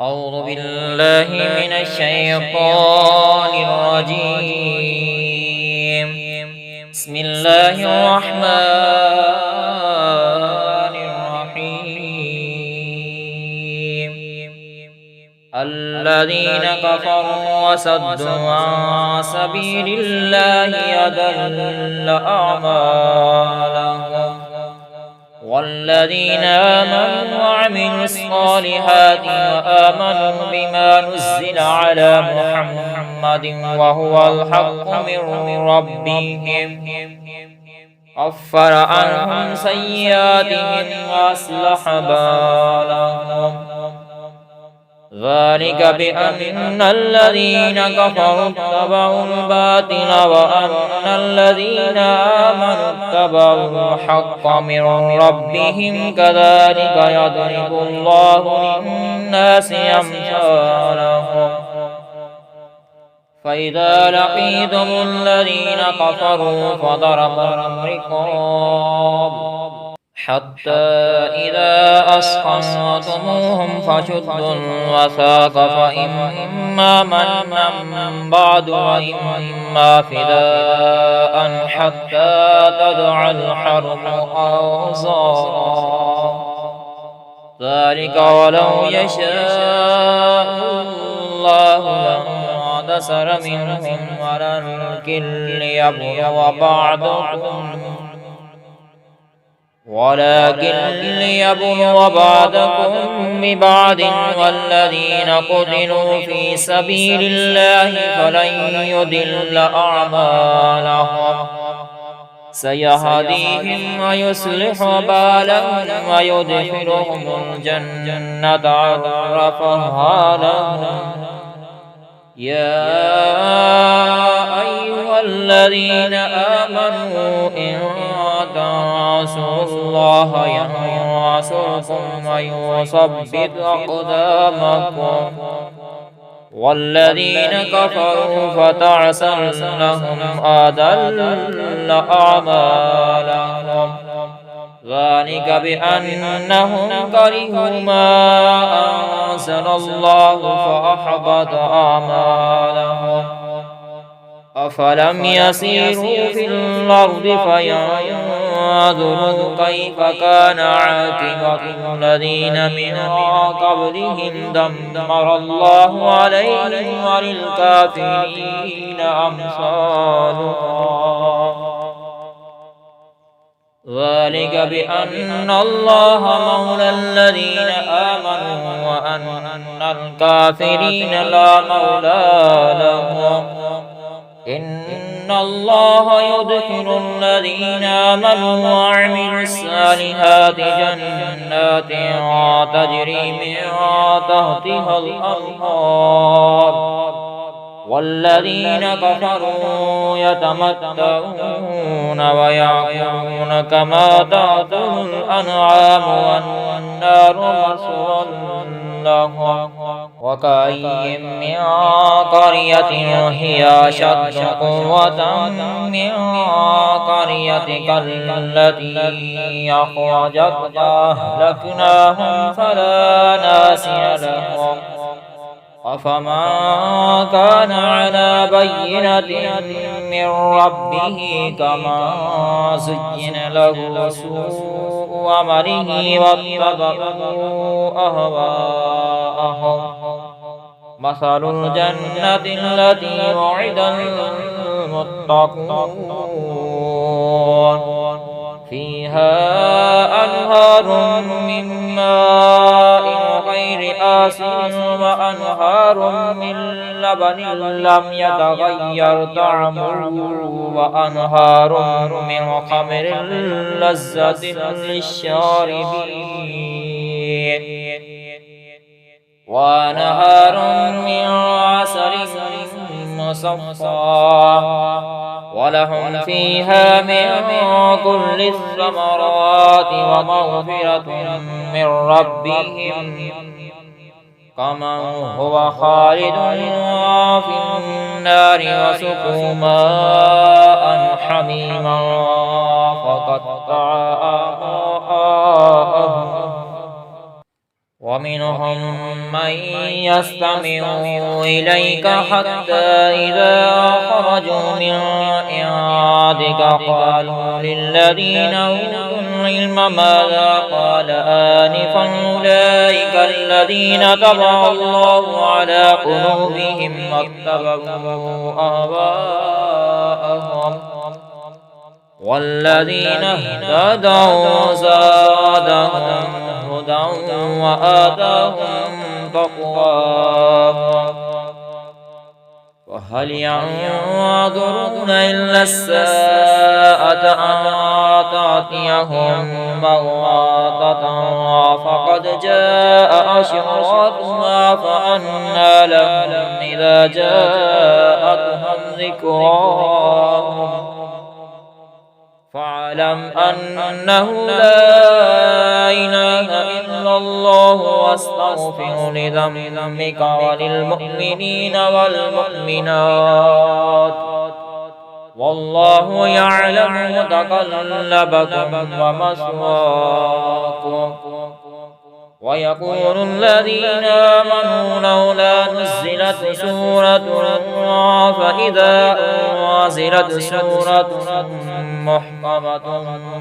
أعوذ بالله من الشيطان الرجيم. بسم الله الرحمن الرحيم. الذين كفروا وصدوا عن سبيل الله أضل أعمالهم، والذين آمنوا وعملوا الصالحات وآمنوا بما نزل على محمد وهو الحق من ربهم كفر عنهم سيئاتهم وأصلح بالهم. ذلك بأن الذين كفروا اتبعوا الباطل وأن الذين آمنوا اتبعوا الحق من ربهم كذلك يضرب الله للناس أمثالهم. فإذا لقيتم الذين كفروا فضرب الرقاب حتى إذا أثخنتموهم فشدوا الوثاق فإما منا بعد وإما فداء حتى تضع الحرب أوزارها. ذلك ولو يشاء الله لانتصر منهم ولكن ليبلو بعضكم ببعض، والذين قتلوا في سبيل الله فلن يضل أعمالهم. سيهديهم ويصلح بالهم ويدخلهم الجنة عرفها لهم. يا أيها الذين آمنوا إن تنصروا الله ينصركم ويثبت أقدامكم، والذين كفروا فتعسا لهم أضل أعمالهم. ذلك بأنهم كرهوا ما أنزل الله فأحبط أعمالهم. أفلم يسيروا في الأرض فينظروا كيف كان عاقبة الذين من قبلهم دمر الله عليهم وللكافرين أمثالها. ذلك بأن الله مولى الذين آمنوا وأن الكافرين لا مولى لهم. إن الله يدخل الذين آمنوا وعملوا الصالحات جنات تجري من تحتها الأنهار، والذين كفروا يتمتعون ويأكلون كما تأكل الأنعام والنار مثوى لهم. وكأي من قرية هي أشد قوة من قريتك التي أخرجتك أهلكناهم فلا ناسي لهم. أفمن كان على بينة من ربه كما زين له سوء عمله واتبعوا أهواءهم. مثل الجنة التي وعد المتقون فيها أنهار من ماء غير آسن وأنهار من لبن لم يتغير طعمه وأنهار من خمر لذة للشاربين وأنهار من عسل مصفى ولهم فيها من كل الثمرات ومغفرة من ربهم كمن هو خالد في النار وسقوا ماء حميما فقطع أمعاءهم ومنهم من يستمع إليك حتى إذا خرجوا من عندك قالوا للذين أوتوا العلم ماذا قال آنفا أولئك الذين طبع الله على قلوبهم واتبعوا أهواءهم والذين اهتدوا زادهم هدى وآتاهم تقواهم وهل ينظرون إلا الساعة أن تأتيهم بغتة فقد جاء أشراطها فأنى لهم إذا جاءتهم ذكراهم فاعلم أنه لا إله إلا الله واستغفر لذنبك وللمؤمنين والمؤمنات والله يعلم متقلبكم ومثواكم ويقول الذين آمنوا لولا نزلت سورة فإذا أنزلت سورة محكمة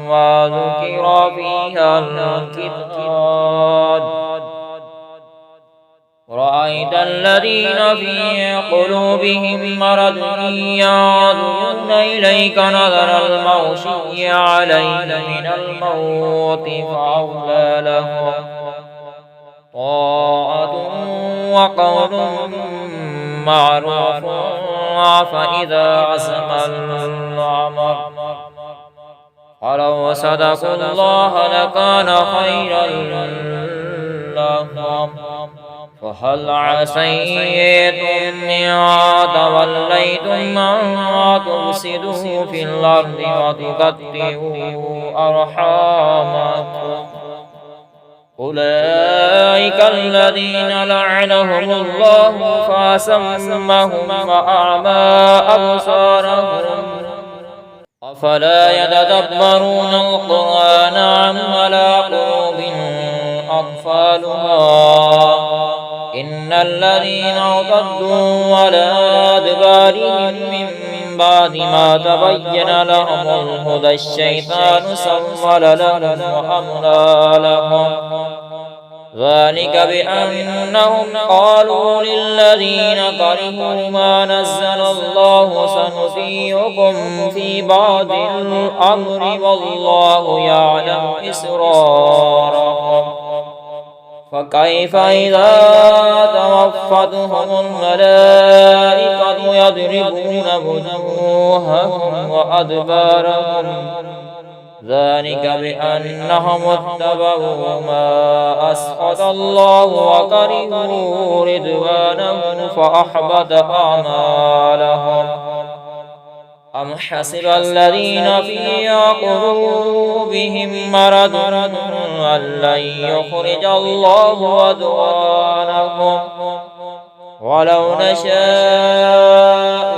وذكر فيها القتال رأيت الذين في قلوبهم مرض ينظرون إليك نظر المغشي عليه من الموت فأولى لهم طاعة وقول معروف فإذا عزم الأمر ولو صدقوا الله لكان خيرا لهم فهل عسيتم إن توليتم أن تفسدوا في الأرض وتقطعوا أرحامكم أولئك الذين لعنهم الله فأسمهم وأعمى أبصارهم أفلا يتدبرون القرآن أم على قلوب أقفالها إن الذين ارتدوا على أدبارهم من بعد ما تبين لهم الهدى الشيطان سول لهم وأملى لهم ذلك بأنهم قالوا للذين كرهوا ما نزل الله سنطيعكم في بعض الأمر والله يعلم إسرارهم فكيف إذا توفتهم الملائكة يضربون وجوههم وأدبارهم ذلك بأنهم اتبعوا ما أسخط الله وكرهوا رضوانه فأحبط أعمالهم أم حسب الذين في قلوبهم مرض أن لن يخرج الله أضغانهم ولو نشاء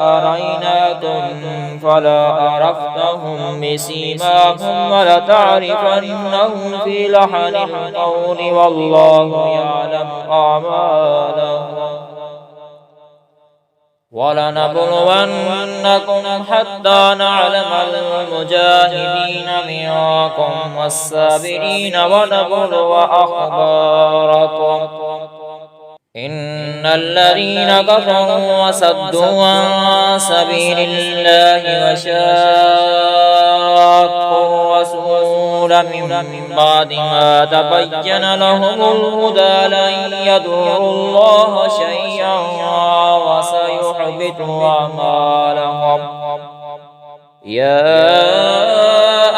لأريناكم فلا عرفتهم بسيماهم ولتعرفنهم في لحن القول والله يعلم أعمالهم ولنبلونكم حتى نعلم المجاهدين منكم والصابرين ونبلو أخباركم إن الذين كفروا وصدوا عن سبيل الله وشاقوا الرسول من بعد ما تبين لهم الهدى لن يضروا الله شيئا وسيحبط أعمالهم يا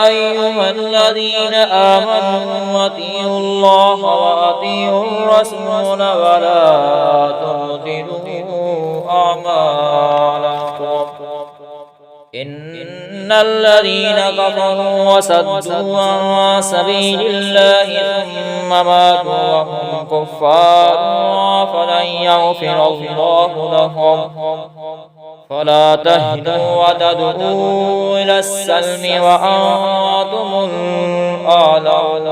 أيها الذين آمنوا أطيعوا الله وأطيعوا الرسول ولا تبطلوا أعمالكم إن الذين كفروا وصدوا عن سبيل الله ثم ماتوا وهم كفار فلن يغفر الله لهم فلا تهنوا وتدعوا إلى السلم وأنتم الأعلون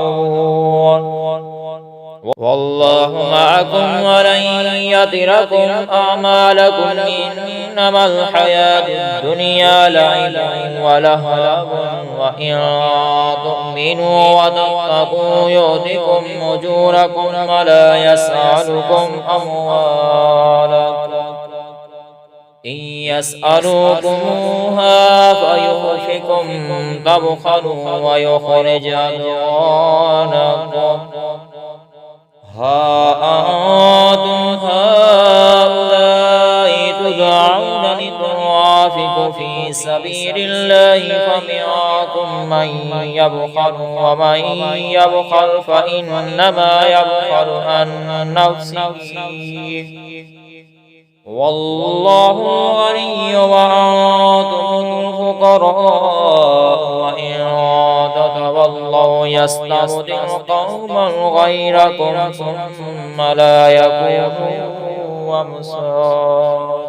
والله معكم ولن يتركم أعمالكم إنما الحياة الدنيا لعب ولهو وإن تؤمنوا وتتقوا يؤتكم أجوركم ولا يسألكم أموالكم إن يسألوكموها فيوفكم تبخلوا ويخرج أضغانكم ها أنتم هؤلاء تدعون لتنفقوا في سبيل الله فمنكم من يبخل ومن يبخل فإنما يبخل عن نفسه والله الغني وأنتم الفقراء وإن تتولوا يستبدل قوما غيركم ثم لا يكونوا أمثالكم